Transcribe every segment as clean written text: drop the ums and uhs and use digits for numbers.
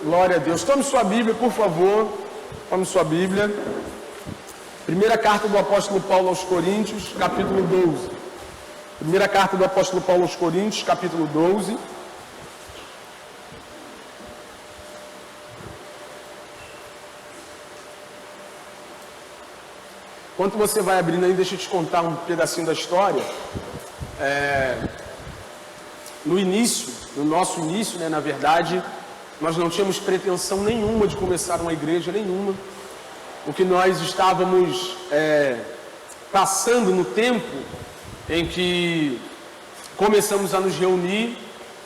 Glória a Deus. Tome sua Bíblia, por favor. Tome sua Bíblia. Primeira carta do apóstolo Paulo aos Coríntios, capítulo 12. Primeira carta do apóstolo Paulo aos Coríntios, capítulo 12. Enquanto você vai abrindo aí, deixa eu te contar um pedacinho da história. No início, no nosso início, na verdade, nós não tínhamos pretensão nenhuma de começar uma igreja nenhuma. O que nós estávamos passando no tempo em que começamos a nos reunir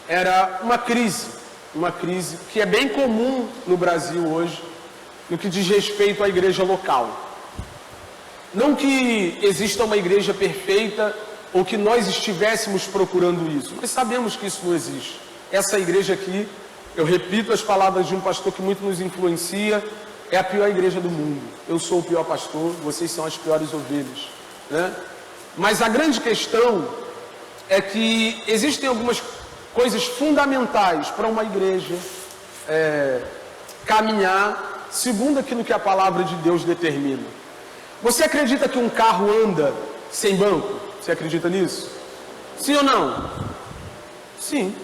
era uma crise que é bem comum no Brasil hoje, no que diz respeito à igreja local. Não que exista uma igreja perfeita ou que nós estivéssemos procurando isso, mas sabemos que isso não existe. Essa igreja aqui, eu repito as palavras de um pastor que muito nos influencia, é a pior igreja do mundo. Eu sou o pior pastor, vocês são as piores ovelhas, né? Mas a grande questão é que existem algumas coisas fundamentais para uma igreja caminhar segundo aquilo que a palavra de Deus determina. Você acredita que um carro anda sem banco? Você acredita nisso? Sim ou não? Sim.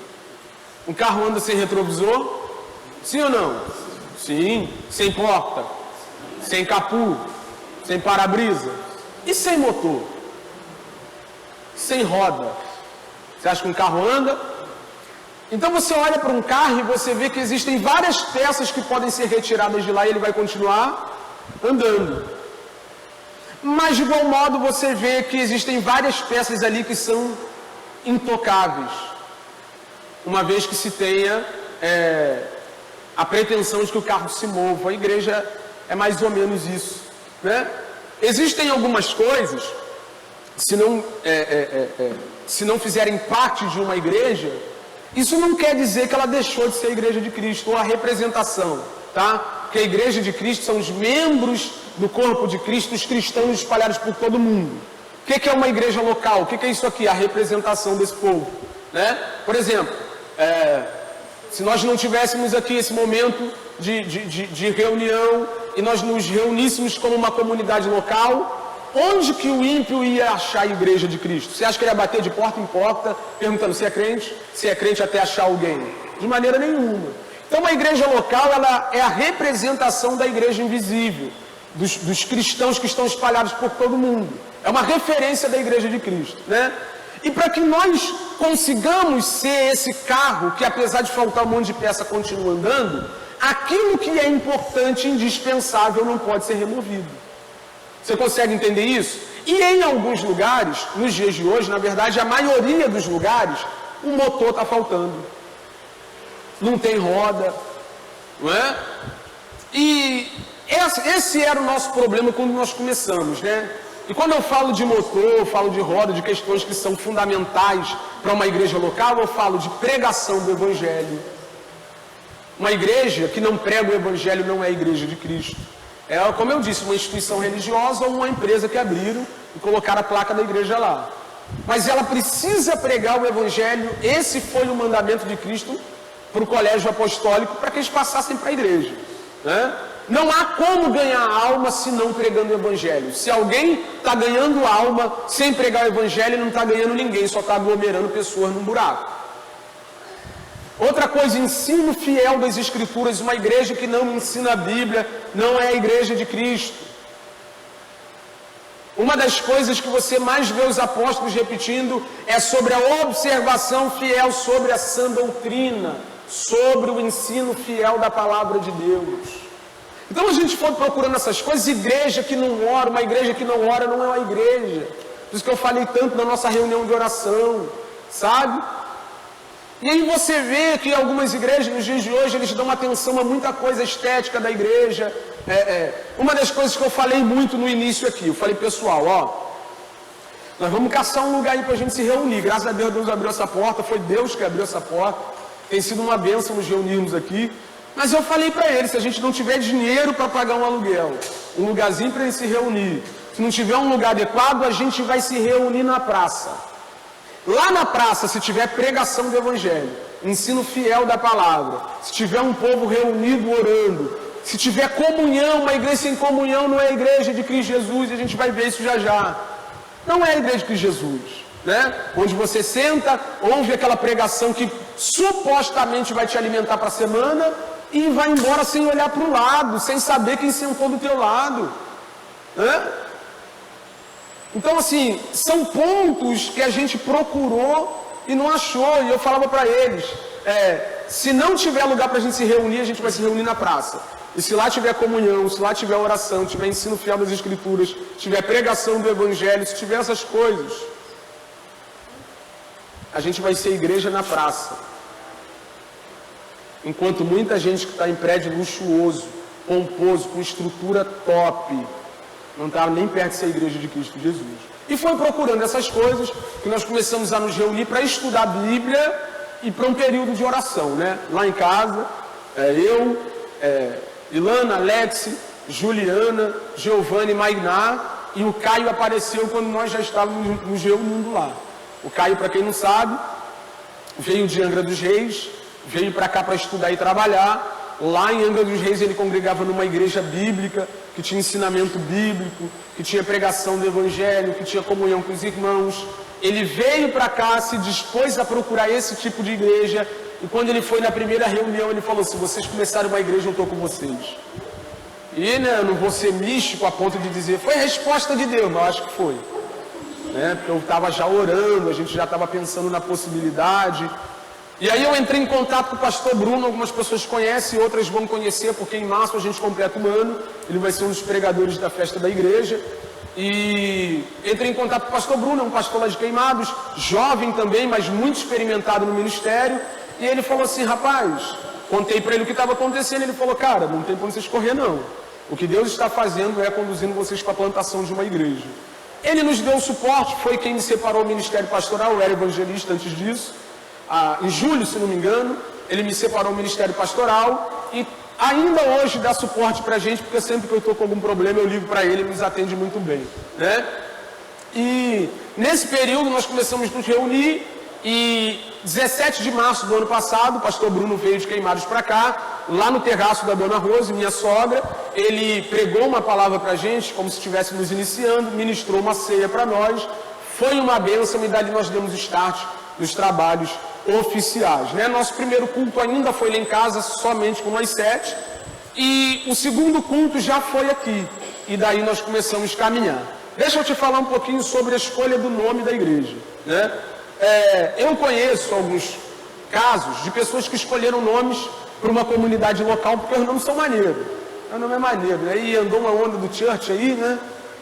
Um carro anda sem retrovisor? Sim ou não? Sim. Sem porta? Sem capô? Sem para-brisa? E sem motor? Sem roda? Você acha que um carro anda? Então você olha para um carro e você vê que existem várias peças que podem ser retiradas de lá e ele vai continuar andando. Mas de igual modo você vê que existem várias peças ali que são intocáveis, uma vez que se tenha a pretensão de que o carro se mova. A igreja é mais ou menos isso, né? Existem algumas coisas, se não fizerem parte de uma igreja, isso não quer dizer que ela deixou de ser a igreja de Cristo, ou a representação, tá? Porque a igreja de Cristo são os membros do corpo de Cristo, os cristãos espalhados por todo mundo. O que é uma igreja local? O que é isso aqui? A representação desse povo, né? Por exemplo, se nós não tivéssemos aqui esse momento de reunião e nós nos reuníssemos como uma comunidade local, onde que o ímpio ia achar a igreja de Cristo? Você acha que ele ia bater de porta em porta, perguntando se é crente até achar alguém? De maneira nenhuma. Então a igreja local, ela é a representação da igreja invisível, dos cristãos que estão espalhados por todo mundo. É uma referência da igreja de Cristo, né? E para que nós consigamos ser esse carro, que apesar de faltar um monte de peça continua andando, aquilo que é importante e indispensável não pode ser removido. Você consegue entender isso? E em alguns lugares, nos dias de hoje, na verdade, a maioria dos lugares, o motor está faltando. Não tem roda, não é? E esse era o nosso problema quando nós começamos, né? E quando eu falo de motor, eu falo de roda, de questões que são fundamentais para uma igreja local, eu falo de pregação do Evangelho. Uma igreja que não prega o Evangelho não é a igreja de Cristo. É, como eu disse, uma instituição religiosa ou uma empresa que abriram e colocaram a placa da igreja lá. Mas ela precisa pregar o Evangelho. Esse foi o mandamento de Cristo para o colégio apostólico, para que eles passassem para a igreja, né? Não há como ganhar alma se não pregando o Evangelho. Se alguém está ganhando alma sem pregar o Evangelho, ele não está ganhando ninguém, só está aglomerando pessoas num buraco. Outra coisa, ensino fiel das Escrituras. Uma igreja que não ensina a Bíblia não é a igreja de Cristo. Uma das coisas que você mais vê os apóstolos repetindo é sobre a observação fiel sobre a sã doutrina, sobre o ensino fiel da palavra de Deus. Então a gente for procurando essas coisas, igreja que não ora, uma igreja que não ora não é uma igreja. Por isso que eu falei tanto na nossa reunião de oração, sabe? E aí você vê que algumas igrejas nos dias de hoje, eles dão atenção a muita coisa estética da igreja. Uma das coisas que eu falei muito no início aqui, eu falei, pessoal, nós vamos caçar um lugar aí para a gente se reunir. Graças a Deus, Deus abriu essa porta, foi Deus que abriu essa porta. Tem sido uma bênção nos reunirmos aqui. Mas eu falei para eles, se a gente não tiver dinheiro para pagar um aluguel, um lugarzinho para eles se reunir, se não tiver um lugar adequado, a gente vai se reunir na praça. Lá na praça, se tiver pregação do Evangelho, ensino fiel da palavra, se tiver um povo reunido orando, se tiver comunhão, uma igreja sem comunhão não é a igreja de Cristo Jesus, e a gente vai ver isso já já. Não é a igreja de Cristo Jesus, né? Onde você senta, ouve aquela pregação que supostamente vai te alimentar para a semana e vai embora sem olhar para o lado, sem saber quem sentou do teu lado, né? Então, assim, são pontos que a gente procurou e não achou. E eu falava para eles, se não tiver lugar para a gente se reunir, a gente vai se reunir na praça. E se lá tiver comunhão, se lá tiver oração, tiver ensino fiel das Escrituras, tiver pregação do Evangelho, se tiver essas coisas, a gente vai ser igreja na praça. Enquanto muita gente que está em prédio luxuoso, pomposo, com estrutura top, não estava nem perto de ser a igreja de Cristo Jesus. E foi procurando essas coisas que nós começamos a nos reunir para estudar a Bíblia e para um período de oração, né? Lá em casa, Ilana, Alex, Juliana, Giovanni, Mainá, e o Caio apareceu quando nós já estávamos nos reunindo lá. O Caio, para quem não sabe, veio de Angra dos Reis, veio para cá para estudar e trabalhar. Lá em Angra dos Reis ele congregava numa igreja bíblica, que tinha ensinamento bíblico, que tinha pregação do Evangelho, que tinha comunhão com os irmãos. Ele veio para cá, se dispôs a procurar esse tipo de igreja, e quando ele foi na primeira reunião, ele falou: se vocês começarem uma igreja, eu estou com vocês. E, né, eu não vou ser místico a ponto de dizer, foi a resposta de Deus, mas eu acho que foi. Né, porque eu estava já orando, a gente já estava pensando na possibilidade. E aí eu entrei em contato com o pastor Bruno, algumas pessoas conhecem, outras vão conhecer, porque em março a gente completa um ano, ele vai ser um dos pregadores da festa da igreja. E entrei em contato com o pastor Bruno, é um pastor lá de Queimados, jovem também, mas muito experimentado no ministério. E ele falou assim: rapaz, contei para ele o que estava acontecendo, ele falou: cara, não tem para onde vocês correr não. O que Deus está fazendo é conduzindo vocês para a plantação de uma igreja. Ele nos deu o suporte, foi quem me separou do ministério pastoral, eu era evangelista antes disso. Em julho, se não me engano, ele me separou do ministério pastoral e ainda hoje dá suporte para a gente, porque sempre que eu estou com algum problema eu ligo para ele, ele nos atende muito bem, né? E nesse período nós começamos a nos reunir e 17 de março do ano passado, o pastor Bruno veio de Queimados para cá, lá no terraço da dona Rose, minha sogra. Ele pregou uma palavra para a gente, como se estivesse nos iniciando, ministrou uma ceia para nós, foi uma bênção e dali nós demos start nos trabalhos oficiais, né? Nosso primeiro culto ainda foi lá em casa, somente com nós 7, e o segundo culto já foi aqui, e daí nós começamos a caminhar. Deixa eu te falar um pouquinho sobre a escolha do nome da igreja, né? Eu conheço alguns casos de pessoas que escolheram nomes para uma comunidade local porque os nomes são maneiros. O nome é maneiro, né? E andou uma onda do church aí, né?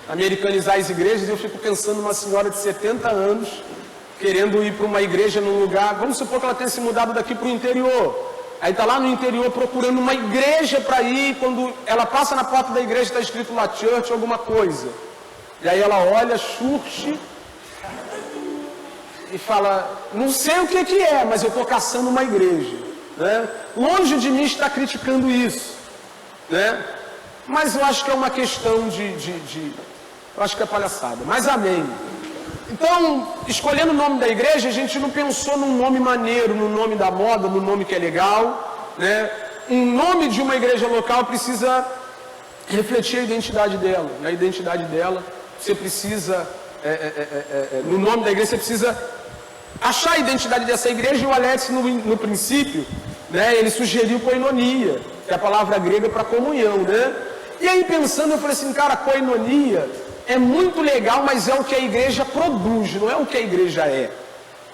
Americanizar as igrejas, e eu fico pensando numa senhora de 70 anos querendo ir para uma igreja num lugar, vamos supor que ela tenha se mudado daqui para o interior, aí está lá no interior procurando uma igreja para ir, quando ela passa na porta da igreja está escrito lá church, alguma coisa, e aí ela olha, church, e fala, não sei o que é, mas eu estou caçando uma igreja, né? Longe de mim estar criticando isso, né? Mas eu acho que é uma questão eu acho que é palhaçada, mas amém. Então, escolhendo o nome da igreja, a gente não pensou num nome maneiro, no nome da moda, no nome que é legal, né? Um nome de uma igreja local precisa refletir a identidade dela. E a identidade dela, você precisa, no nome da igreja, você precisa achar a identidade dessa igreja. E o Alex, no princípio, né, ele sugeriu koinonia, que é a palavra grega para comunhão, né? E aí, pensando, eu falei assim, cara, koinonia é muito legal, mas é o que a igreja produz, não é o que a igreja é,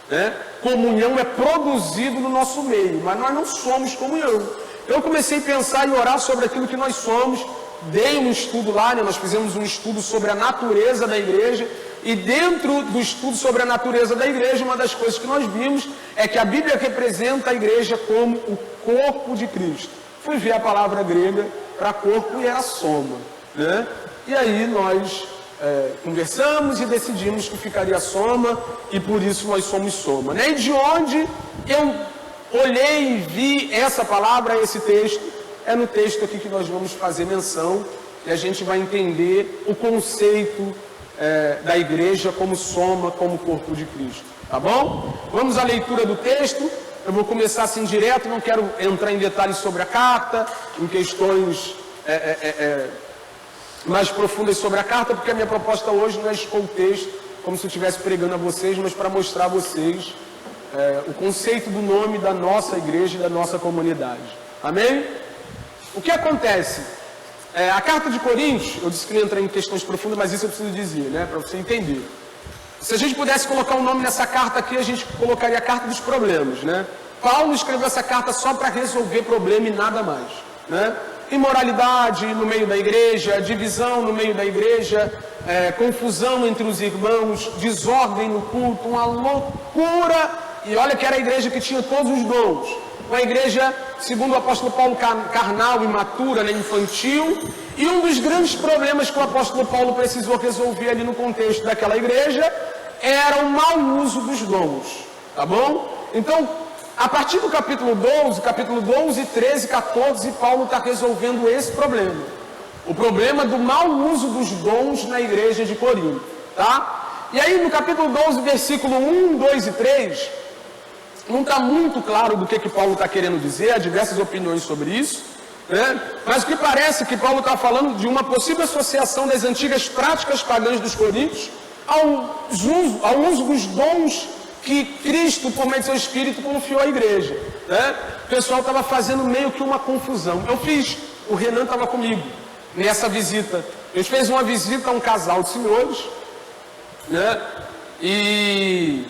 né? Comunhão é produzido no nosso meio, mas nós não somos comunhão. Eu comecei a pensar e orar sobre aquilo que nós somos, dei um estudo lá, né? Nós fizemos um estudo sobre a natureza da igreja, e dentro do estudo sobre a natureza da igreja, uma das coisas que nós vimos é que a Bíblia representa a igreja como o corpo de Cristo. Fui ver a palavra grega para corpo e era soma, né? E aí nós conversamos e decidimos que ficaria soma, e por isso nós somos soma, né? E de onde eu olhei e vi essa palavra, esse texto, é no texto aqui que nós vamos fazer menção, e a gente vai entender o conceito da igreja como soma, como corpo de Cristo. Tá bom? Vamos à leitura do texto. Eu vou começar assim direto, não quero entrar em detalhes sobre a carta, em questões mais profundas sobre a carta, porque a minha proposta hoje não é expor o texto como se eu estivesse pregando a vocês, mas para mostrar a vocês o conceito do nome da nossa igreja e da nossa comunidade. Amém? O que acontece? A carta de Coríntios, eu disse que não ia entrar em questões profundas, mas isso eu preciso dizer, né, para você entender. Se a gente pudesse colocar um nome nessa carta aqui, a gente colocaria a carta dos problemas, né? Paulo escreveu essa carta só para resolver problema e nada mais, né? Imoralidade no meio da igreja, divisão no meio da igreja, confusão entre os irmãos, desordem no culto, uma loucura. E olha que era a igreja que tinha todos os dons. Uma igreja, segundo o apóstolo Paulo, carnal, imatura, né, infantil. E um dos grandes problemas que o apóstolo Paulo precisou resolver ali no contexto daquela igreja era o mau uso dos dons. Tá bom? Então, a partir do capítulo 12, 13, 14, Paulo está resolvendo esse problema. O problema do mau uso dos dons na igreja de Corinto. Tá? E aí, no capítulo 12, versículo 1, 2 e 3... não está muito claro do que Paulo está querendo dizer, há diversas opiniões sobre isso, né? Mas o que parece que Paulo está falando de uma possível associação das antigas práticas pagãs dos coríntios ao uso dos dons que Cristo, por meio de seu Espírito, confiou à igreja, né? O pessoal estava fazendo meio que uma confusão. O Renan estava comigo nessa visita. A gente fez uma visita a um casal de senhores, né? E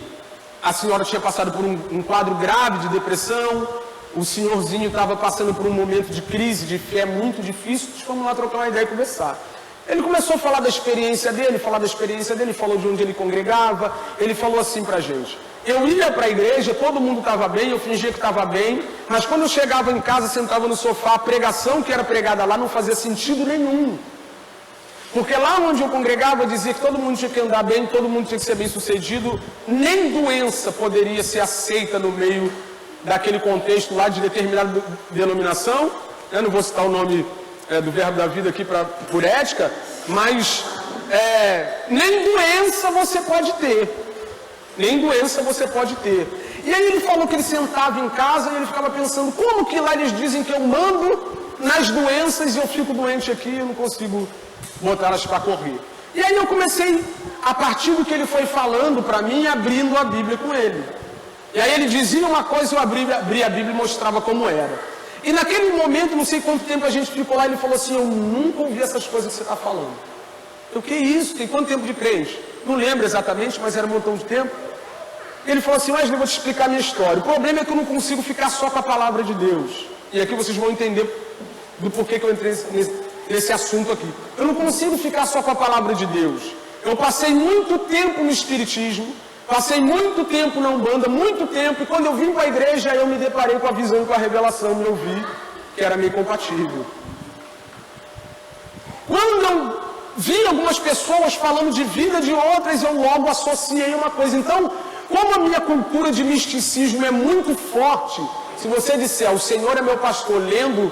a senhora tinha passado por um quadro grave de depressão, o senhorzinho estava passando por um momento de crise, de fé muito difícil. Vamos lá trocar uma ideia e conversar. Ele começou a falar da experiência dele, falou de onde ele congregava. Ele falou assim pra gente: eu ia para a igreja, todo mundo estava bem, eu fingia que estava bem, mas quando eu chegava em casa, sentava no sofá, a pregação que era pregada lá não fazia sentido nenhum. Porque lá onde eu congregava dizia que todo mundo tinha que andar bem, todo mundo tinha que ser bem sucedido, nem doença poderia ser aceita no meio daquele contexto lá de determinada denominação. Eu não vou citar o nome do Verbo da Vida aqui por ética, mas nem doença você pode ter. Nem doença você pode ter. E aí ele falou que ele sentava em casa e ele ficava pensando: como que lá eles dizem que eu mando nas doenças e eu fico doente aqui e eu não consigo botar elas para correr? E aí eu comecei, a partir do que ele foi falando para mim, abrindo a Bíblia com ele. E aí ele dizia uma coisa, eu abria a Bíblia e mostrava como era. E naquele momento, não sei quanto tempo a gente ficou lá, ele falou assim: eu nunca ouvi essas coisas que você está falando. Eu, que isso? Tem quanto tempo de crente? Não lembro exatamente, mas era um montão de tempo. Ele falou assim: mas eu vou te explicar a minha história. O problema é que eu não consigo ficar só com a palavra de Deus. E aqui vocês vão entender do porquê que eu entrei nesse assunto aqui. Eu não consigo ficar só com a palavra de Deus. Eu passei muito tempo no espiritismo, passei muito tempo na Umbanda, muito tempo, e quando eu vim para a igreja, eu me deparei com a visão e com a revelação, e eu vi que era meio compatível. Quando eu vi algumas pessoas falando de vida de outras, eu logo associei uma coisa. Então, como a minha cultura de misticismo é muito forte, se você disser: o Senhor é meu pastor, lendo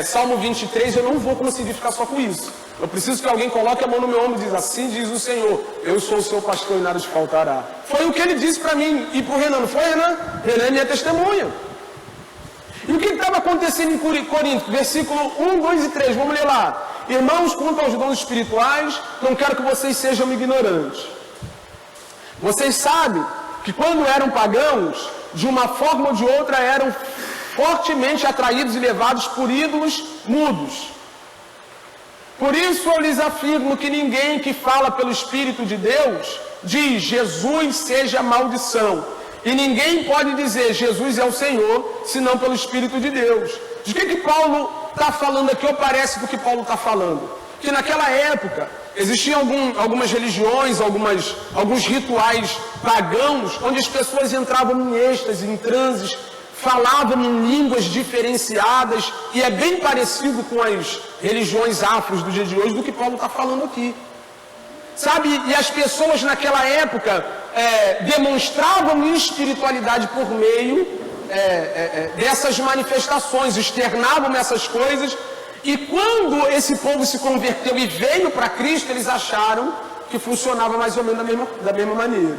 Salmo 23, eu não vou conseguir ficar só com isso. Eu preciso que alguém coloque a mão no meu ombro e diz: assim diz o Senhor, eu sou o seu pastor e nada te faltará. Foi o que ele disse para mim e para o Renan, não foi, Renan? Renan é minha testemunha. E o que estava acontecendo em Corinto? Versículo 1, 2 e 3, vamos ler lá. Irmãos, quanto aos dons espirituais, não quero que vocês sejam ignorantes. Vocês sabem que quando eram pagãos, de uma forma ou de outra eram fortemente atraídos e levados por ídolos mudos. Por isso eu lhes afirmo que ninguém que fala pelo Espírito de Deus diz: Jesus seja maldição. E ninguém pode dizer Jesus é o Senhor, senão pelo Espírito de Deus. De que Paulo está falando aqui, ou parece do que Paulo está falando? Que naquela época existiam algumas religiões, alguns rituais pagãos, onde as pessoas entravam em êxtase, em transes, falavam em línguas diferenciadas, e é bem parecido com as religiões afros do dia de hoje do que Paulo está falando aqui. Sabe, e as pessoas naquela época demonstravam espiritualidade por meio dessas manifestações, externavam essas coisas, e quando esse povo se converteu e veio para Cristo, eles acharam que funcionava mais ou menos da mesma maneira,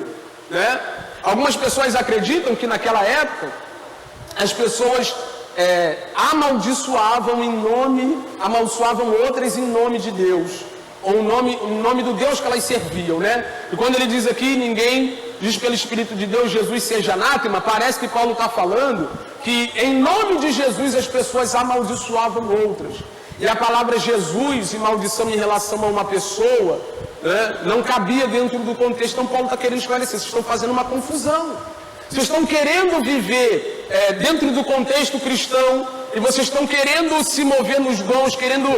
né? Algumas pessoas acreditam que naquela época as pessoas amaldiçoavam outras em nome de Deus, ou em nome do Deus que elas serviam, né? E quando ele diz aqui, ninguém diz pelo Espírito de Deus, Jesus seja anátema, parece que Paulo está falando que em nome de Jesus as pessoas amaldiçoavam outras. E a palavra Jesus e maldição em relação a uma pessoa, né, não cabia dentro do contexto. Então Paulo está querendo esclarecer, vocês estão fazendo uma confusão. Vocês estão querendo viver dentro do contexto cristão, e vocês estão querendo se mover nos dons, querendo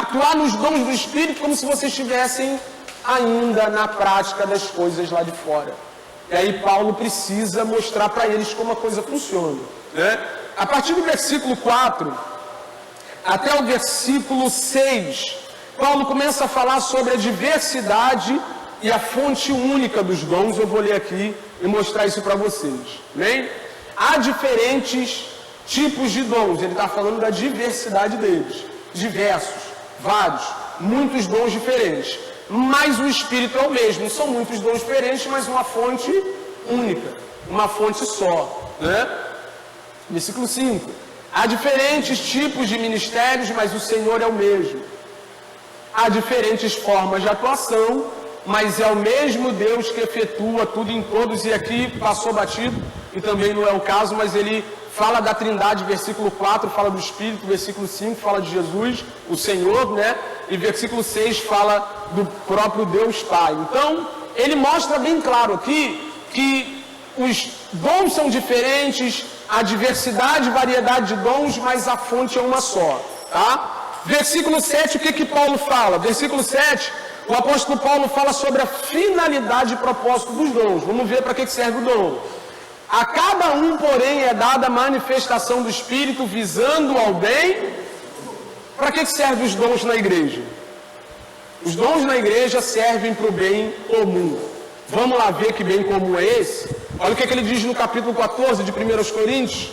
atuar nos dons do Espírito, como se vocês estivessem ainda na prática das coisas lá de fora. E aí Paulo precisa mostrar para eles como a coisa funciona, né? A partir do versículo 4 até o versículo 6, Paulo começa a falar sobre a diversidade e a fonte única dos dons. Eu vou ler aqui e mostrar isso para vocês, né? Há diferentes tipos de dons, ele está falando da diversidade deles, diversos, vários, muitos dons diferentes, mas o Espírito é o mesmo, são muitos dons diferentes, mas uma fonte única, uma fonte só, né? Versículo 5, há diferentes tipos de ministérios, mas o Senhor é o mesmo, há diferentes formas de atuação, mas é o mesmo Deus que efetua tudo em todos. E aqui passou batido, e também não é o caso, mas ele fala da Trindade, versículo 4 fala do Espírito, versículo 5 fala de Jesus, o Senhor, né? E versículo 6 fala do próprio Deus Pai. Então, ele mostra bem claro aqui que os dons são diferentes, a diversidade, variedade de dons, mas a fonte é uma só, tá? Versículo 7, o que Paulo fala? Versículo 7, o apóstolo Paulo fala sobre a finalidade e propósito dos dons. Vamos ver para que serve o dom. A cada um, porém, é dada a manifestação do Espírito visando ao bem. Para que servem os dons na igreja? Os dons na igreja servem para o bem comum. Vamos lá ver que bem comum é esse? Olha o que ele diz no capítulo 14 de 1 Coríntios,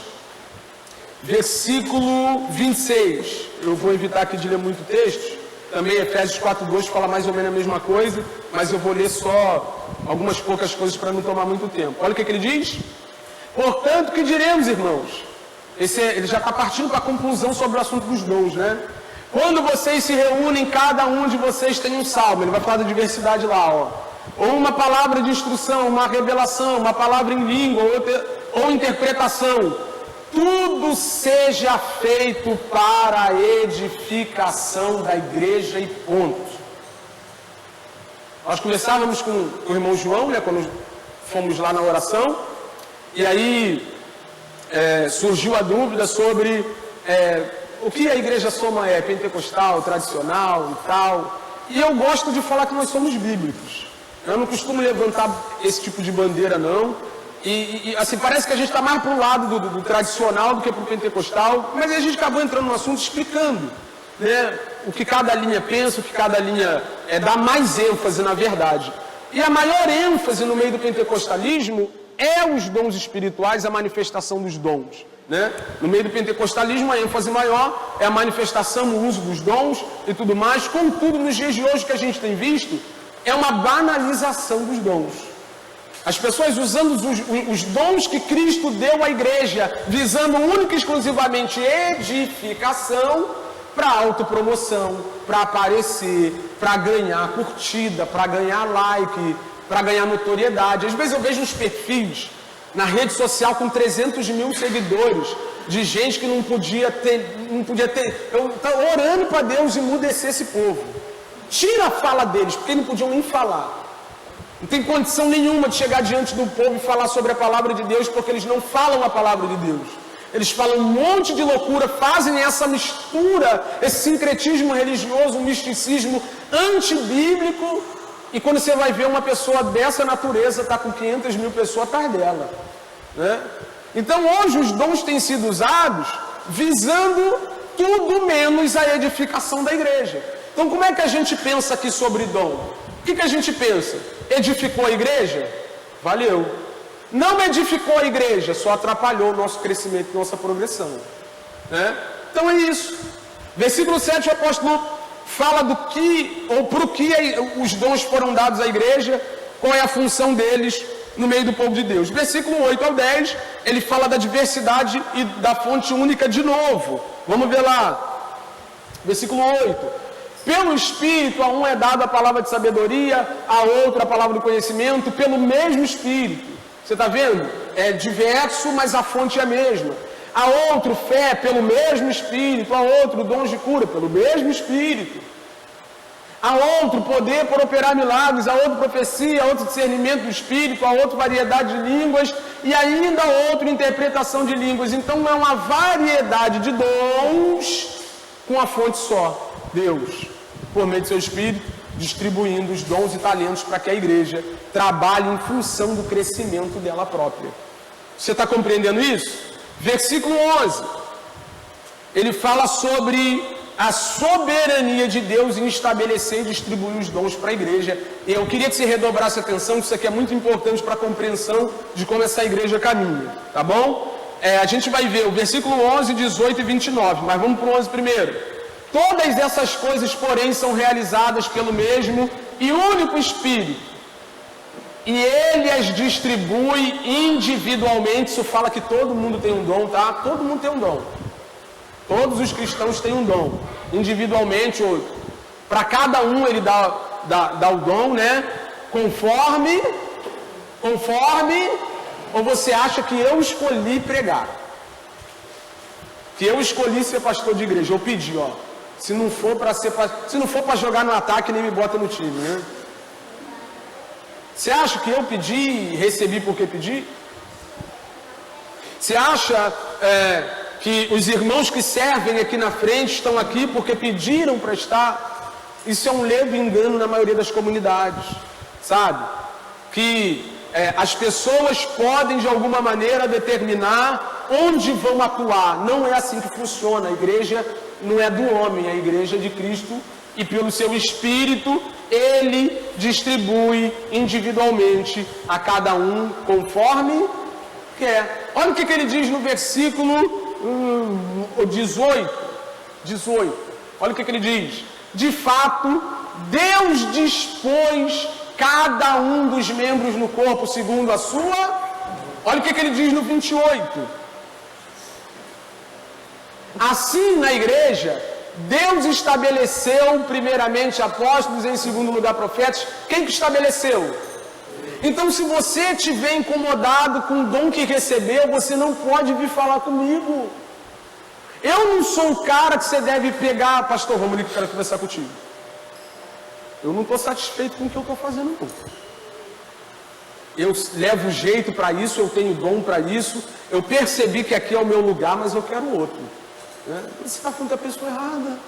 versículo 26. Eu vou evitar aqui de ler muito texto. Também Efésios 4:2 fala mais ou menos a mesma coisa, mas eu vou ler só algumas poucas coisas para não tomar muito tempo. Olha o que ele diz. Portanto, que diremos, irmãos? Ele já está partindo para a conclusão sobre o assunto dos dons, né? Quando vocês se reúnem, cada um de vocês tem um salmo. Ele vai falar da diversidade lá, ó. Ou uma palavra de instrução, uma revelação, uma palavra em língua, ou interpretação. Tudo seja feito para a edificação da igreja e ponto. Nós conversávamos com o irmão João, né, quando fomos lá na oração, e aí surgiu a dúvida sobre o que a igreja Soma é, pentecostal, tradicional e tal. E eu gosto de falar que nós somos bíblicos. Eu não costumo levantar esse tipo de bandeira, não. E assim, parece que a gente está mais para o lado do tradicional do que para o pentecostal, mas aí a gente acabou entrando no assunto explicando, né, o que cada linha pensa, o que cada linha dá mais ênfase, na verdade. E a maior ênfase no meio do pentecostalismo é os dons espirituais, a manifestação dos dons, né? No meio do pentecostalismo, a ênfase maior é a manifestação, o uso dos dons e tudo mais. Contudo, nos dias de hoje que a gente tem visto, é uma banalização dos dons. As pessoas usando os dons que Cristo deu à igreja, visando única e exclusivamente edificação, para autopromoção, para aparecer, para ganhar curtida, para ganhar like, para ganhar notoriedade. Às vezes eu vejo uns perfis na rede social com 300 mil seguidores, de gente que não podia ter, eu estou orando para Deus emudecer esse povo. Tira a fala deles, porque não podiam nem falar. Não tem condição nenhuma de chegar diante do povo e falar sobre a palavra de Deus, porque eles não falam a palavra de Deus. Eles falam um monte de loucura, fazem essa mistura, esse sincretismo religioso, um misticismo antibíblico, e quando você vai ver uma pessoa dessa natureza, está com 500 mil pessoas atrás dela, né? Então hoje os dons têm sido usados visando tudo menos a edificação da igreja. Então como é que a gente pensa aqui sobre dom? O que a gente pensa? Edificou a igreja? Valeu. Não edificou a igreja, só atrapalhou o nosso crescimento, nossa progressão, né? Então é isso. Versículo 7, o apóstolo fala do que, ou para o que os dons foram dados à igreja, qual é a função deles no meio do povo de Deus. Versículo 8 ao 10, ele fala da diversidade e da fonte única de novo. Vamos ver lá. Versículo 8. Pelo Espírito, a um é dada a palavra de sabedoria, a outro a palavra do conhecimento, pelo mesmo Espírito. Você está vendo? É diverso, mas a fonte é a mesma. A outro fé, pelo mesmo Espírito. A outro dons de cura, pelo mesmo Espírito. A outro poder por operar milagres, a outro profecia, a outro discernimento do Espírito, a outro variedade de línguas e ainda a outro interpretação de línguas. Então é uma variedade de dons com a fonte só, Deus, por meio do seu Espírito, distribuindo os dons e talentos para que a igreja trabalhe em função do crescimento dela própria. Você está compreendendo isso? Versículo 11, ele fala sobre a soberania de Deus em estabelecer e distribuir os dons para a igreja. E eu queria que você redobrasse a atenção, que isso aqui é muito importante para a compreensão de como essa igreja caminha, tá bom? A gente vai ver o versículo 11, 18 e 29, mas vamos para o 11 primeiro. Todas essas coisas, porém, são realizadas pelo mesmo e único Espírito, e Ele as distribui individualmente. Isso fala que todo mundo tem um dom, tá? Todo mundo tem um dom. Todos os cristãos têm um dom, individualmente, ou para cada um ele dá o dom, né? Conforme, ou você acha que eu escolhi pregar? Que eu escolhi ser pastor de igreja? Eu pedi, ó. Se não for para jogar no ataque, nem me bota no time, né? Você acha que eu pedi e recebi porque pedi? Você acha que os irmãos que servem aqui na frente estão aqui porque pediram para estar? Isso é um ledo engano na maioria das comunidades, sabe? Que as pessoas podem de alguma maneira determinar onde vão atuar. Não é assim que funciona. A igreja não é do homem, a igreja é de Cristo, e pelo seu Espírito Ele distribui individualmente a cada um conforme quer. Olha o que ele diz no versículo 18. Olha o que ele diz. De fato, Deus dispôs cada um dos membros no corpo segundo a sua. Olha o que ele diz no 28. Assim, na igreja, Deus estabeleceu primeiramente apóstolos, em segundo lugar profetas. Quem que estabeleceu? Então, se você estiver incomodado com o dom que recebeu, você não pode vir falar comigo. Eu não sou o cara que você deve pegar, pastor, vamos ali que eu quero conversar contigo. Eu não estou satisfeito com o que eu estou fazendo, não. Eu levo jeito para isso, eu tenho dom para isso, eu percebi que aqui é o meu lugar, mas eu quero outro. Você está falando da pessoa errada.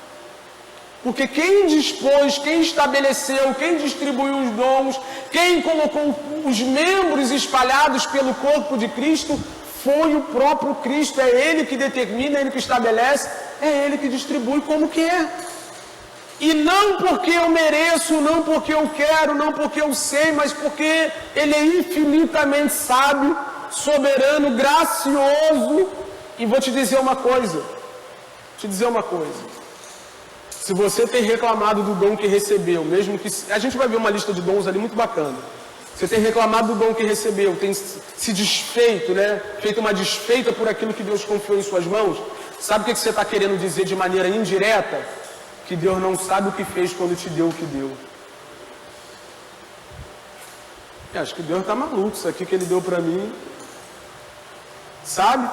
Porque quem dispôs, quem estabeleceu, quem distribuiu os dons, quem colocou os membros espalhados pelo corpo de Cristo, foi o próprio Cristo. É Ele que determina, é Ele que estabelece, é Ele que distribui como quer. E não porque eu mereço, não porque eu quero, não porque eu sei, mas porque Ele é infinitamente sábio, soberano, gracioso. E vou te dizer uma coisa. Se você tem reclamado do dom que recebeu, mesmo que... A gente vai ver uma lista de dons ali muito bacana. Você tem reclamado do dom que recebeu, tem se desfeito, né? Feito uma desfeita por aquilo que Deus confiou em suas mãos. Sabe o que você está querendo dizer de maneira indireta? Que Deus não sabe o que fez quando te deu o que deu. Acho que Deus está maluco, isso aqui que Ele deu para mim. Sabe?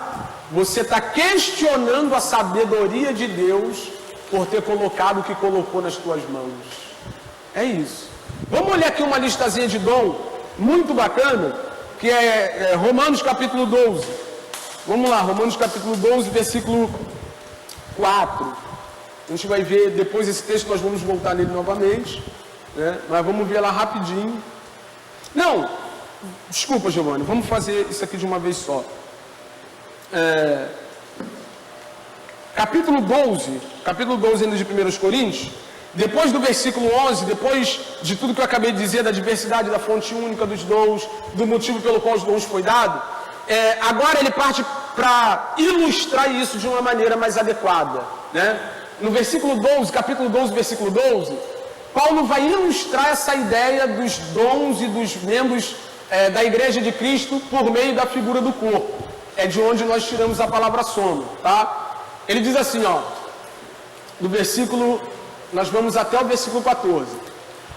Você está questionando a sabedoria de Deus por ter colocado o que colocou nas tuas mãos. É isso. Vamos olhar aqui uma listazinha de dom muito bacana, que é Romanos capítulo 12. Vamos lá, Romanos capítulo 12, versículo 4. A gente vai ver depois esse texto, nós vamos voltar nele novamente, né? Mas vamos ver lá rapidinho. Não, desculpa, Giovanni, vamos fazer isso aqui de uma vez só. Capítulo 12 ainda de 1 Coríntios, depois do versículo 11, depois de tudo que eu acabei de dizer, da diversidade, da fonte única dos dons, do motivo pelo qual os dons foi dado, agora ele parte para ilustrar isso de uma maneira mais adequada, né? no versículo 12, capítulo 12, versículo 12, Paulo vai ilustrar essa ideia dos dons e dos membros da igreja de Cristo por meio da figura do corpo. É de onde nós tiramos a palavra soma, tá? Ele diz assim, ó, do versículo, nós vamos até o versículo 14.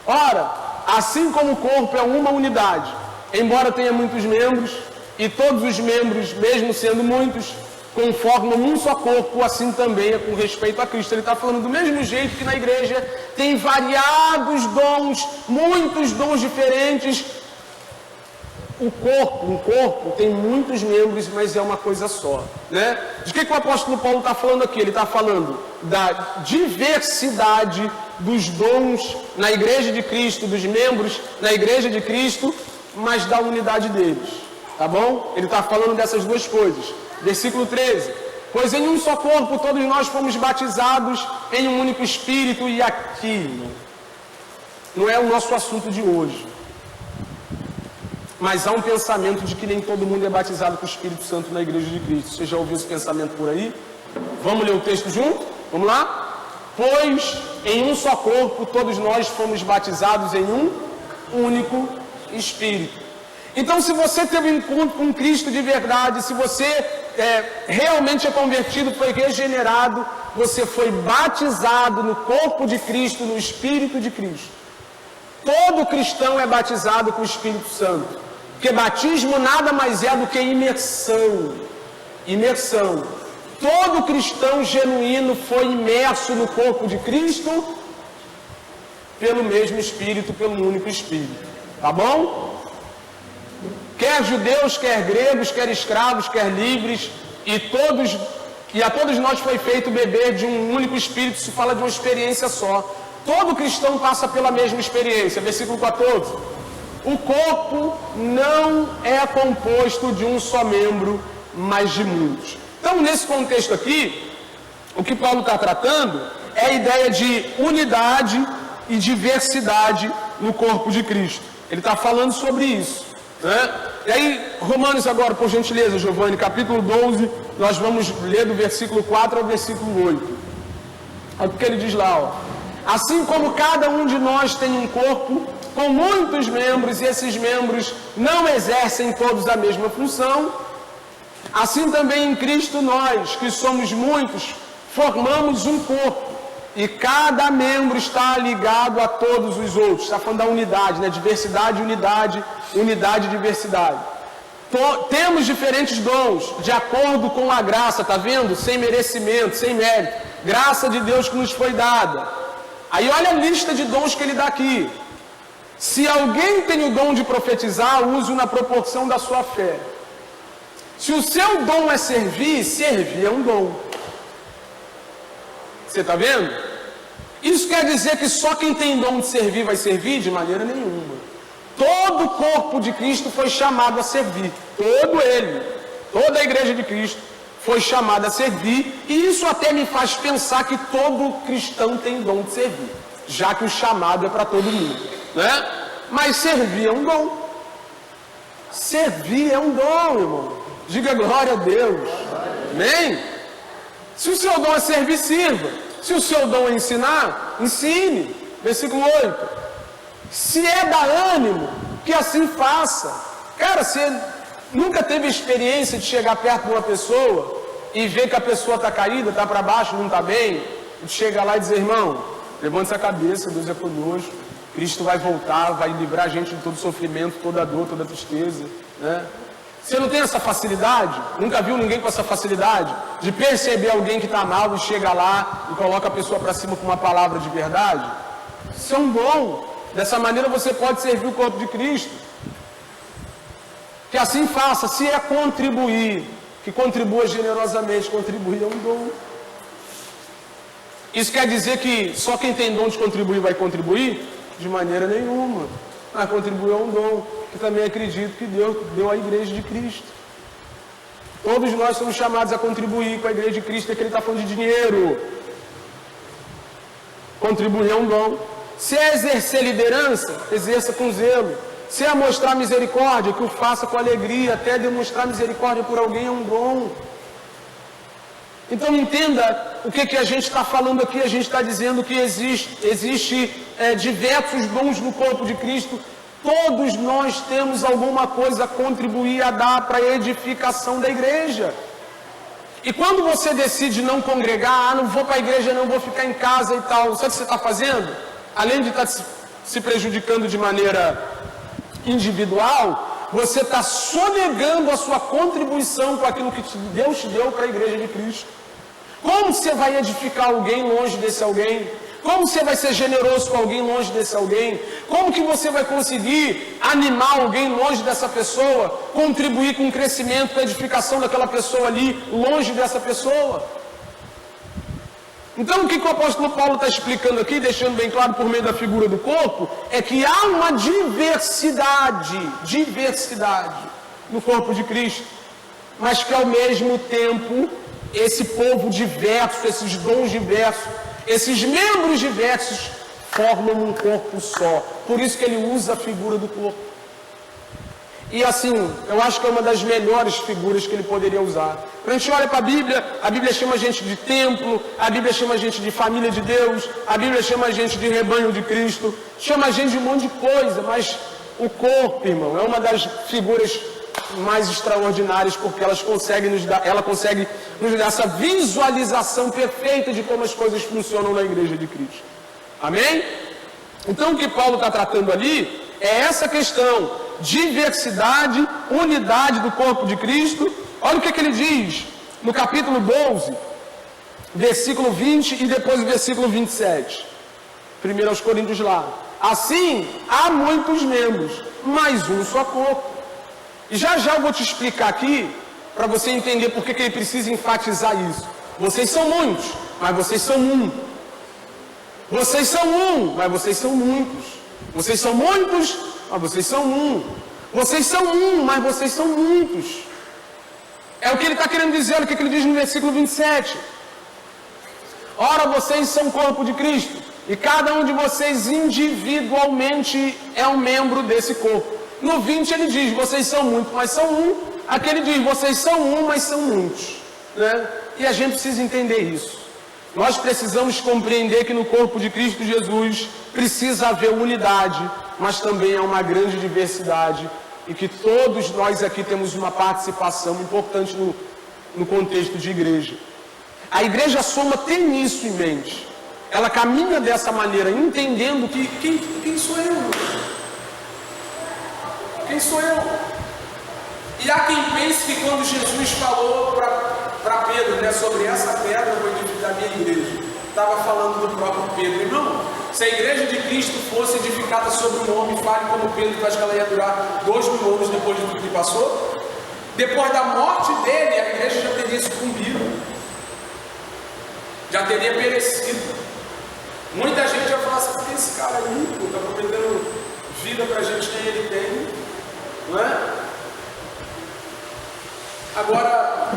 Ora, assim como o corpo é uma unidade, embora tenha muitos membros, e todos os membros, mesmo sendo muitos, conformam um só corpo, assim também é com respeito a Cristo. Ele está falando do mesmo jeito que na igreja tem variados dons, muitos dons diferentes. Um corpo tem muitos membros, mas é uma coisa só, né? De que o apóstolo Paulo está falando aqui? Ele está falando da diversidade dos dons na igreja de Cristo, dos membros na igreja de Cristo, mas da unidade deles, tá bom? Ele está falando dessas duas coisas. Versículo 13. Pois em um só corpo todos nós fomos batizados em um único Espírito, e aqui não é o nosso assunto de hoje. Mas há um pensamento de que nem todo mundo é batizado com o Espírito Santo na igreja de Cristo. Você já ouviu esse pensamento por aí? Vamos ler o texto junto? Vamos lá? Pois em um só corpo todos nós fomos batizados em um único Espírito. Então, se você teve um encontro com Cristo de verdade, se você realmente é convertido, foi regenerado, você foi batizado no corpo de Cristo, no Espírito de Cristo. Todo cristão é batizado com o Espírito Santo. Porque batismo nada mais é do que imersão. Imersão. Todo cristão genuíno foi imerso no corpo de Cristo pelo mesmo Espírito, pelo único Espírito. Tá bom? Quer judeus, quer gregos, quer escravos, quer livres, e a todos nós foi feito beber de um único Espírito. Se fala de uma experiência só. Todo cristão passa pela mesma experiência. Versículo 14. O corpo não é composto de um só membro, mas de muitos. Então, nesse contexto aqui, o que Paulo está tratando é a ideia de unidade e diversidade no corpo de Cristo. Ele está falando sobre isso, né? E aí, Romanos agora, por gentileza, Giovanni, capítulo 12, nós vamos ler do versículo 4 ao versículo 8. Olha o que ele diz lá, ó. Assim como cada um de nós tem um corpo com muitos membros, e esses membros não exercem todos a mesma função, assim também em Cristo nós, que somos muitos, formamos um corpo, e cada membro está ligado a todos os outros. Está falando da unidade, né? Diversidade, unidade, unidade, diversidade. Temos diferentes dons, de acordo com a graça, tá vendo? Sem merecimento, sem mérito. Graça de Deus que nos foi dada. Aí olha a lista de dons que ele dá aqui. Se alguém tem o dom de profetizar, use-o na proporção da sua fé. Se o seu dom é servir, servir é um dom. Você está vendo? Isso quer dizer que só quem tem dom de servir vai servir? De maneira nenhuma. Todo o corpo de Cristo foi chamado a servir. Todo ele, toda a igreja de Cristo foi chamada a servir. E isso até me faz pensar que todo cristão tem dom de servir, já que o chamado é para todo mundo, né? Mas servir é um dom. Servir é um dom, irmão. Diga glória a Deus. Amém? Se o seu dom é servir, sirva. Se o seu dom é ensinar, ensine. Versículo 8. Se é dar ânimo, que assim faça. Cara, você nunca teve experiência de chegar perto de uma pessoa e ver que a pessoa está caída, está para baixo, não está bem, e chega lá e dizer, irmão, levante essa cabeça, Deus é conosco, Cristo vai voltar, vai livrar a gente de todo sofrimento, toda dor, toda tristeza, né? Você não tem essa facilidade? Nunca viu ninguém com essa facilidade? De perceber alguém que está mal e chega lá e coloca a pessoa para cima com uma palavra de verdade? Isso é um dom. Dessa maneira você pode servir o corpo de Cristo. Que assim faça. Se é contribuir, que contribua generosamente. Contribuir é um dom. Isso quer dizer que só quem tem dom de contribuir vai contribuir? De maneira nenhuma. Mas contribuir é um dom. Que também acredito que Deus deu à igreja de Cristo. Todos nós somos chamados a contribuir com a igreja de Cristo. É que ele está falando de dinheiro. Contribuir é um dom. Se é exercer liderança, exerça com zelo. Se é mostrar misericórdia, que o faça com alegria. Até demonstrar misericórdia por alguém é um dom. Então entenda o que a gente está falando aqui. A gente está dizendo que existe diversos dons no corpo de Cristo. Todos nós temos alguma coisa a contribuir, a dar para a edificação da igreja. E quando você decide não congregar, não vou para a igreja, não vou ficar em casa e tal, sabe o que você está fazendo? Além de estar se prejudicando de maneira individual, você está sonegando a sua contribuição com aquilo que Deus te deu para a igreja de Cristo. Como você vai edificar alguém longe desse alguém? Como você vai ser generoso com alguém longe desse alguém? Como que você vai conseguir animar alguém longe dessa pessoa? Contribuir com o crescimento, com a edificação daquela pessoa ali, longe dessa pessoa? Então o que o apóstolo Paulo está explicando aqui, deixando bem claro por meio da figura do corpo, é que há uma diversidade no corpo de Cristo, mas que ao mesmo tempo, esse povo diverso, esses dons diversos, esses membros diversos formam um corpo só. Por isso que ele usa a figura do corpo. E assim, eu acho que é uma das melhores figuras que ele poderia usar. Quando a gente olha para a Bíblia chama a gente de templo, a Bíblia chama a gente de família de Deus, a Bíblia chama a gente de rebanho de Cristo, chama a gente de um monte de coisa, mas o corpo, irmão, é uma das figuras mais extraordinárias, porque ela consegue nos dar essa visualização perfeita de como as coisas funcionam na igreja de Cristo. Amém? Então o que Paulo está tratando ali é essa questão: diversidade, unidade do corpo de Cristo. Olha o que ele diz no capítulo 12, versículo 20 e depois o versículo 27. 1 aos Coríntios lá. Assim, há muitos membros, mas um só corpo. E já eu vou te explicar aqui, para você entender por que ele precisa enfatizar isso. Vocês são muitos, mas vocês são um. Vocês são um, mas vocês são muitos. Vocês são muitos, mas vocês são um. Vocês são um, mas vocês são muitos. É o que ele está querendo dizer, olha o que ele diz no versículo 27. Ora, vocês são o corpo de Cristo, e cada um de vocês individualmente é um membro desse corpo. No 20 ele diz, vocês são muitos, mas são um. Aqui ele diz, vocês são um, mas são muitos. Né? E a gente precisa entender isso. Nós precisamos compreender que no corpo de Cristo Jesus precisa haver unidade, mas também há uma grande diversidade, e que todos nós aqui temos uma participação importante no contexto de igreja. A igreja Soma tem isso em mente. Ela caminha dessa maneira, entendendo que quem sou eu? Quem sou eu? E há quem pense que quando Jesus falou para Pedro, né, sobre essa pedra eu vou edificar a minha igreja, estava falando do próprio Pedro. Irmão, se a igreja de Cristo fosse edificada sobre um homem, fale como Pedro, que acho que ela ia durar 2000 anos depois de tudo que passou, depois da morte dele, a igreja já teria sucumbido, já teria perecido. Muita gente vai falar assim, porque esse cara aí está prometendo vida para a gente, nem ele tem, não é? Agora,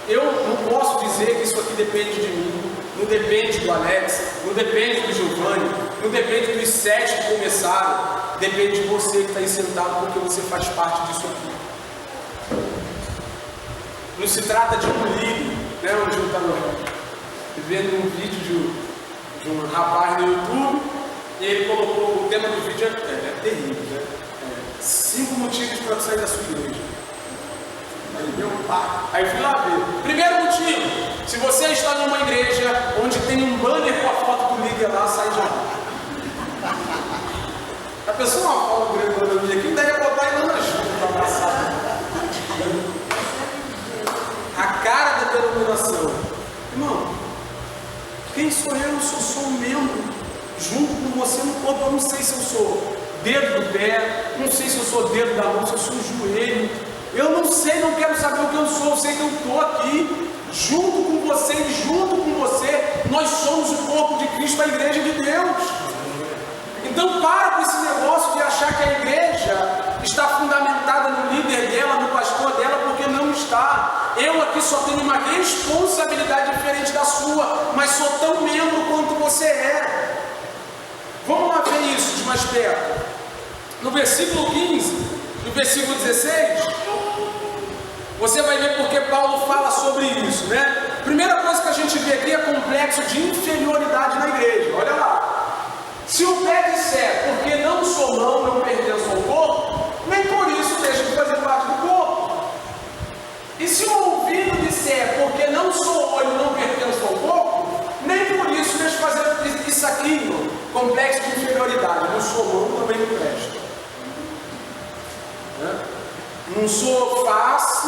eu não posso dizer que isso aqui depende de mim, não depende do Alex, não depende do Giovanni, não depende dos 7 que começaram, depende de você que está aí sentado, porque você faz parte disso aqui. Não se trata de um líder, né? Onde eu estava vendo um vídeo de um rapaz no YouTube, e ele colocou, o tema do vídeo é terrível, né? 5 motivos para sair da sua igreja. Aí eu fui lá ver. Primeiro motivo: se você está numa igreja onde tem um banner com a foto do líder lá, sai de lá. A pessoa uma foto do grande banner aqui, daí ia botar ele lá na junta para abraçar. A cara da denominação. Irmão, quem sou eu? Eu sou um membro junto com você no corpo. Eu não sei se eu sou dedo do pé, não sei se eu sou dedo da mão, se eu sou joelho. Eu não sei, não quero saber o que eu sou. Eu sei que eu estou aqui junto com você, e junto com você nós somos o corpo de Cristo, a igreja de Deus. Então para com esse negócio de achar que a igreja está fundamentada no líder dela, no pastor dela, porque não está. Eu aqui só tenho uma responsabilidade diferente da sua, mas sou tão membro quanto você é. Vamos lá ver isso de mais perto. No versículo 15, no versículo 16, Você vai ver porque Paulo fala sobre isso, né? Primeira coisa que a gente vê aqui é complexo de inferioridade na igreja. Olha lá. Se o pé disser, porque não sou mão, não pertenço ao corpo, nem por isso deixa de fazer parte do corpo. E se o ouvido disser, porque não sou olho, não pertenço ao corpo, nem por isso deixa de fazer isso aqui, complexo de inferioridade. Não sou mão, também não presto. Né? Não sou face,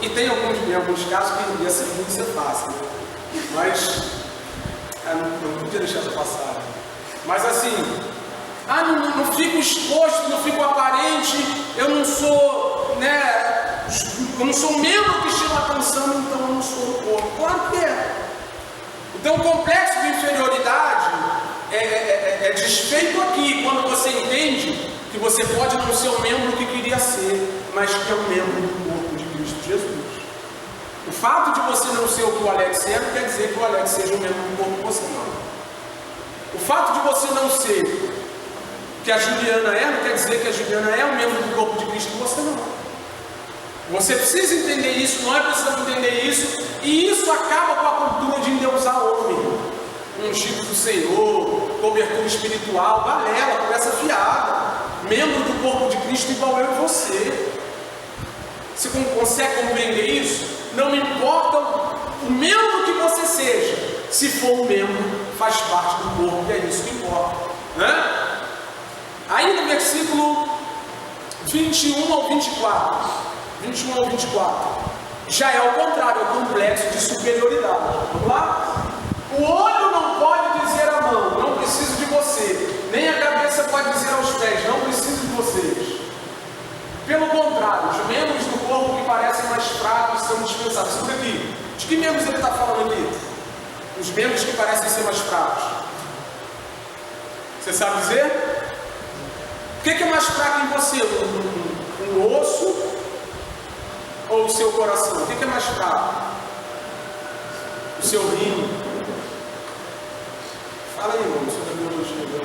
e tem alguns casos que ia ser muito ser face, né? Mas não podia deixar de passar. Mas assim, não fico exposto, não fico aparente, eu não sou, né? Eu não sou um membro que chama atenção, então eu não sou o corpo. Claro que é. Então o complexo de inferioridade é desfeito aqui, quando você entende que você pode não ser o membro que queria ser, mas que é um membro do corpo de Cristo Jesus. O fato de você não ser o que o Alex é, não quer dizer que o Alex seja um membro do corpo que você não. O fato de você não ser o que a Juliana é, não quer dizer que a Juliana é um membro do corpo de Cristo que você não. Você precisa entender isso, nós precisamos entender isso, e isso acaba com a cultura de endeusar homem. Ungido do Senhor, cobertura espiritual, balela, conversa fiada. Membro do corpo de Cristo igual eu e você. Você consegue compreender isso? Não importa o membro que você seja, se for um membro, faz parte do corpo, e é isso que importa, né? Aí no versículo 21 ao 24, já é o contrário, é o complexo de superioridade. Vamos lá? O olho não pode dizer à mão, não preciso de você, nem a cabeça pode dizer aos pés, não preciso de vocês. Pelo contrário, os membros do corpo que parecem mais fracos são dispensáveis. Escuta aqui, de que membros ele está falando aqui? Os membros que parecem ser mais fracos. Você sabe dizer? O que é mais fraco em você? Um osso ou o seu coração? O que é mais fraco? O seu rim. Fala aí, irmão, sobre a biologia.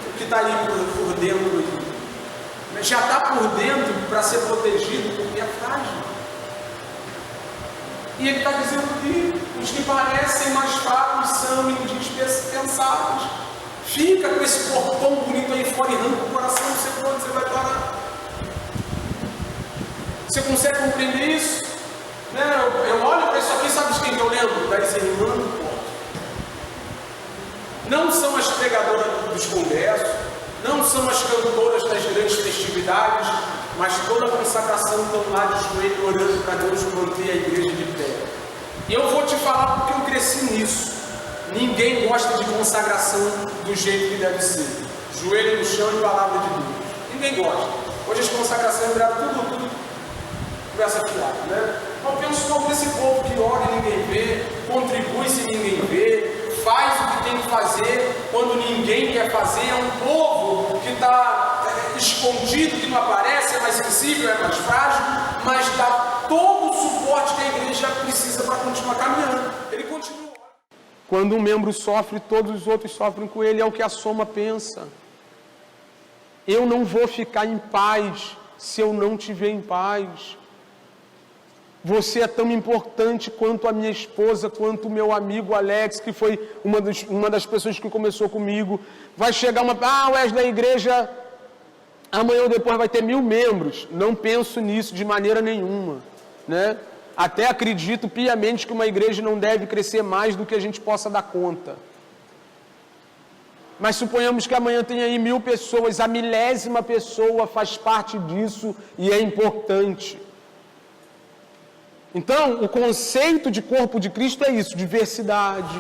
O que está aí por dentro? Já está por dentro para ser protegido porque é frágil. E ele está dizendo que os que parecem mais fracos são indispensáveis. Fica com esse corpão bonito aí fora e arranca o coração, não sei quando você vai parar. Você consegue compreender isso? Eu olho para isso aqui, sabe de quem eu lembro? Das irmãs do corpo. Não são as pregadoras dos congressos, não são as cantoras das grandes festividades, mas toda a consagração estão lá de joelho orando para Deus manter a igreja de pé. E eu vou te falar porque eu cresci nisso. Ninguém gosta de consagração do jeito que deve ser. Joelho no chão e palavra de Deus. Ninguém gosta. Hoje as consagrações viraram tudo conversa fiada, né? Eu penso não desse povo que ora e ninguém vê, contribui se ninguém vê, faz o que tem que fazer quando ninguém quer fazer. É um povo que está escondido, que não aparece, é mais invisível, é mais frágil, mas dá todo o suporte que a igreja precisa para continuar caminhando. Ele continua. Quando um membro sofre, todos os outros sofrem com ele, é o que a soma pensa. Eu não vou ficar em paz se eu não te ver em paz. Você é tão importante quanto a minha esposa, quanto o meu amigo Alex, que foi uma das pessoas que começou comigo. Vai chegar Wesley, a igreja amanhã ou depois vai ter 1000 membros. Não penso nisso de maneira nenhuma, né? Até acredito piamente que uma igreja não deve crescer mais do que a gente possa dar conta. Mas suponhamos que amanhã tenha aí 1000 pessoas, a 1000ª pessoa faz parte disso e é importante. Então, o conceito de corpo de Cristo é isso: diversidade,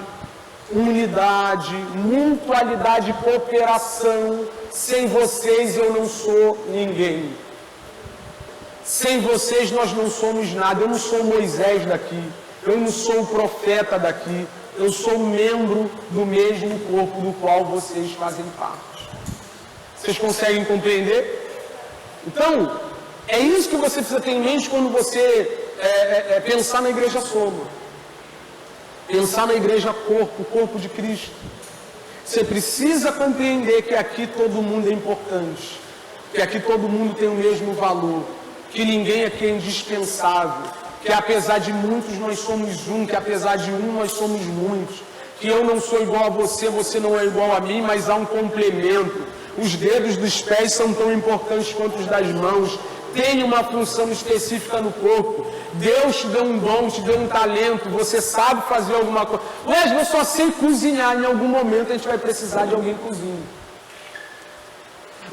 unidade, mutualidade, cooperação. Sem vocês eu não sou ninguém. Sem vocês nós não somos nada. Eu não sou Moisés daqui, eu não sou o profeta daqui, eu sou membro do mesmo corpo do qual vocês fazem parte. Vocês conseguem compreender? Então, é isso que você precisa ter em mente quando você pensar na igreja soma. Pensar na igreja corpo, o corpo de Cristo. Você precisa compreender que aqui todo mundo é importante, que aqui todo mundo tem o mesmo valor, que ninguém aqui é indispensável, que apesar de muitos nós somos um, que apesar de um nós somos muitos, que eu não sou igual a você, você não é igual a mim, mas há um complemento. Os dedos dos pés são tão importantes quanto os das mãos, tem uma função específica no corpo. Deus te deu um dom, te deu um talento, você sabe fazer alguma coisa. Wesley, eu só sei cozinhar, em algum momento a gente vai precisar de alguém que cozinhe.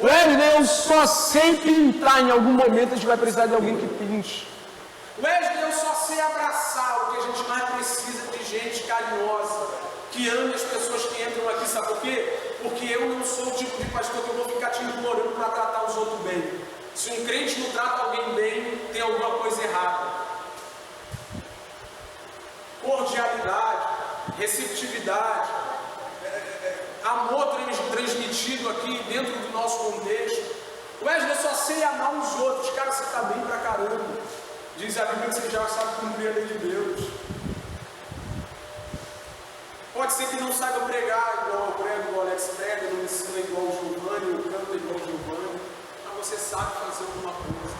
Wesley, eu só sei pintar, em algum momento a gente vai precisar de alguém que pinte. Wesley, eu só sei abraçar. O que a gente mais precisa de gente carinhosa, que ame as pessoas que entram aqui. Sabe por quê? Porque eu não sou o tipo de pastor que eu vou ficar te implorando para tratar os outros bem. Se um crente não trata alguém bem, tem alguma coisa errada. Cordialidade, receptividade, amor transmitido aqui dentro do nosso contexto. Wesley, eu só sei amar os outros. Cara, você está bem pra caramba. Diz a Bíblia que você já sabe cumprir a lei de Deus. Pode ser que não saiba pregar igual eu prego, igual o Alex prega, não ensina igual o Giovanni, eu canto igual o Giovanni, mas você sabe fazer alguma coisa.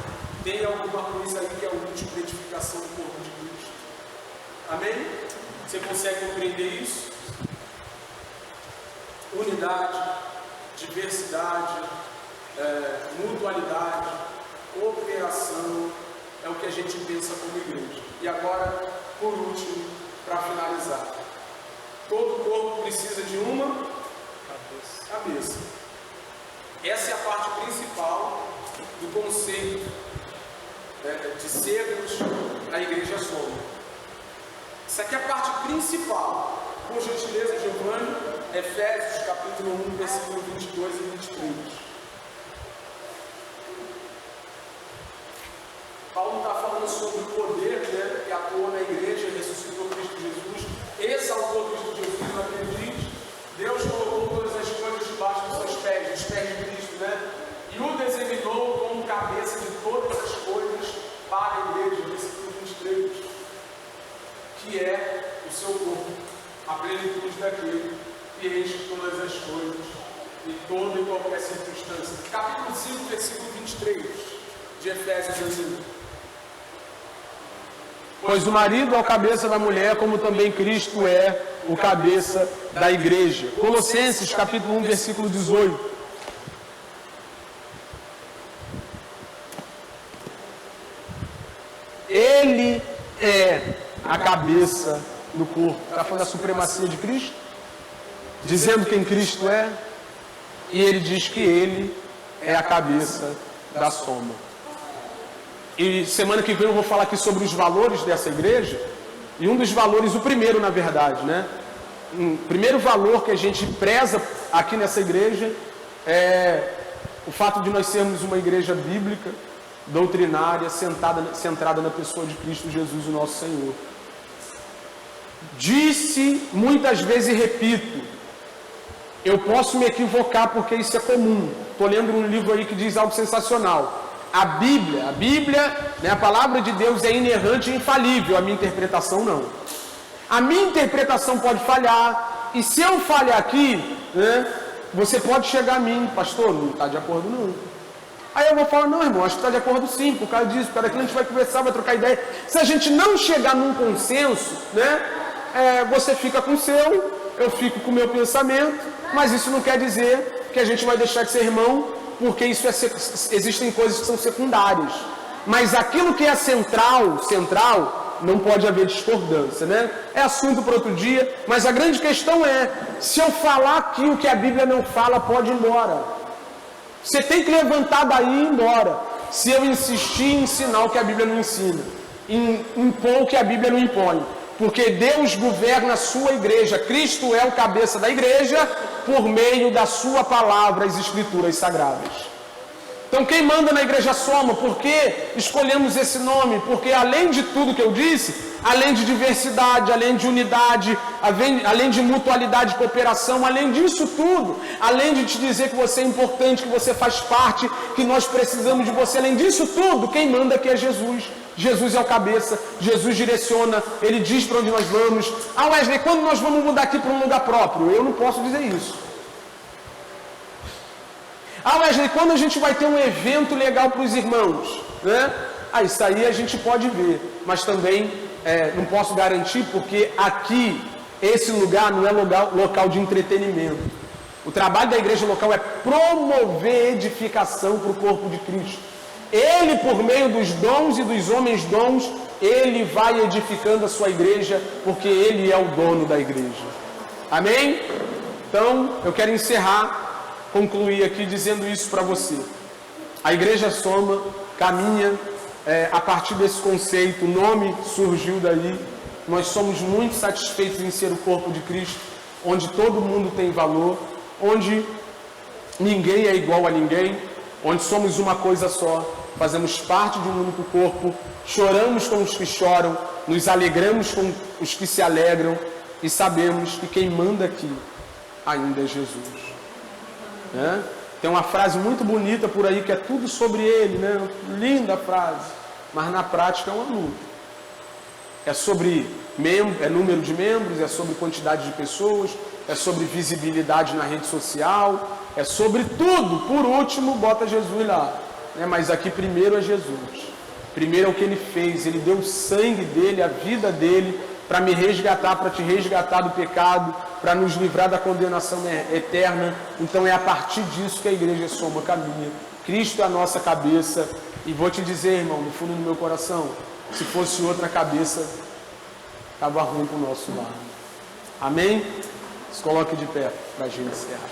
Tem alguma coisa aí que é útil para a edificação do corpo de Cristo. Amém? Você consegue compreender isso? Unidade, diversidade, mutualidade, cooperação, é o que a gente pensa como igreja. E agora, por último, para finalizar, todo corpo precisa de uma cabeça. Essa é a parte principal do conceito de sermos a igreja Soma. Essa aqui é a parte principal. Por gentileza, Giovanni, Efésios capítulo 1, versículo 22 e 23. Paulo está falando sobre o poder, que atuou na igreja, ressuscitou Cristo Jesus, exaltou Cristo Jesus, naquele diz, Deus colocou todas as coisas debaixo dos seus pés, dos pés de Cristo, e o designou como cabeça de todas as coisas para a igreja, versículo 23, que é o seu corpo, a plenitude daquele que enche todas as coisas, em toda e qualquer circunstância. Capítulo 5, versículo 23 de Efésios 1. Pois o marido é o cabeça da mulher, como também Cristo é o cabeça da igreja. Colossenses, capítulo 1, versículo 18. Ele é a cabeça do corpo. Está falando da supremacia de Cristo? Dizendo quem Cristo é. E ele diz que ele é a cabeça da Soma. E semana que vem eu vou falar aqui sobre os valores dessa igreja. E um dos valores, o primeiro na verdade, o primeiro valor que a gente preza aqui nessa igreja é o fato de nós sermos uma igreja bíblica, doutrinária, centrada na pessoa de Cristo Jesus, o nosso Senhor. Disse muitas vezes e repito, eu posso me equivocar porque isso é comum. Estou lendo um livro aí que diz algo sensacional. A Bíblia, a palavra de Deus é inerrante e infalível, a minha interpretação não. A minha interpretação pode falhar, e se eu falhar aqui, você pode chegar a mim, pastor, não está de acordo não. Aí eu vou falar, não irmão, acho que está de acordo sim, por causa disso, por causa daquilo a gente vai conversar, vai trocar ideia. Se a gente não chegar num consenso, você fica com o seu, eu fico com o meu pensamento, mas isso não quer dizer que a gente vai deixar de ser irmão, porque existem coisas que são secundárias. Mas aquilo que é central, não pode haver discordância, É assunto para outro dia, mas a grande questão é, se eu falar aqui o que a Bíblia não fala, pode ir embora. Você tem que levantar daí e ir embora. Se eu insistir em ensinar o que a Bíblia não ensina, em impor o que a Bíblia não impõe. Porque Deus governa a sua igreja, Cristo é o cabeça da igreja, por meio da sua palavra, as escrituras sagradas. Então quem manda na igreja Soma? Por que escolhemos esse nome? Porque além de tudo que eu disse, além de diversidade, além de unidade, além de mutualidade e cooperação, além disso tudo, além de te dizer que você é importante, que você faz parte, que nós precisamos de você, além disso tudo, quem manda aqui é Jesus. Jesus é o cabeça, Jesus direciona, Ele diz para onde nós vamos. Ah, Wesley, quando nós vamos mudar aqui para um lugar próprio? Eu não posso dizer isso. Ah, Wesley, quando a gente vai ter um evento legal para os irmãos? Né? Ah, isso aí a gente pode ver, mas também não posso garantir, porque aqui, esse lugar não é local de entretenimento. O trabalho da igreja local é promover edificação para o corpo de Cristo. Ele, por meio dos dons e dos homens dons, ele vai edificando a sua igreja, porque ele é o dono da igreja. Amém? Então, eu quero concluir aqui dizendo isso para você. A igreja Soma caminha a partir desse conceito, o nome surgiu daí. Nós somos muito satisfeitos em ser o corpo de Cristo, onde todo mundo tem valor, onde ninguém é igual a ninguém, onde somos uma coisa só, fazemos parte de um único corpo, choramos com os que choram, nos alegramos com os que se alegram e sabemos que quem manda aqui ainda é Jesus. Né? Tem uma frase muito bonita por aí que é tudo sobre ele, né? Linda frase, mas na prática é uma luta. É sobre número de membros, é sobre quantidade de pessoas, é sobre visibilidade na rede social, é sobre tudo. Por último, bota Jesus lá. Né? Mas aqui primeiro é Jesus. Primeiro é o que ele fez. Ele deu o sangue dele, a vida dele, para me resgatar, para te resgatar do pecado, para nos livrar da condenação eterna. Então é a partir disso que a igreja Soma caminha. Cristo é a nossa cabeça. E vou te dizer, irmão, no fundo do meu coração, se fosse outra cabeça, estava ruim para o nosso lado. Amém? Se coloque de pé para a gente encerrar.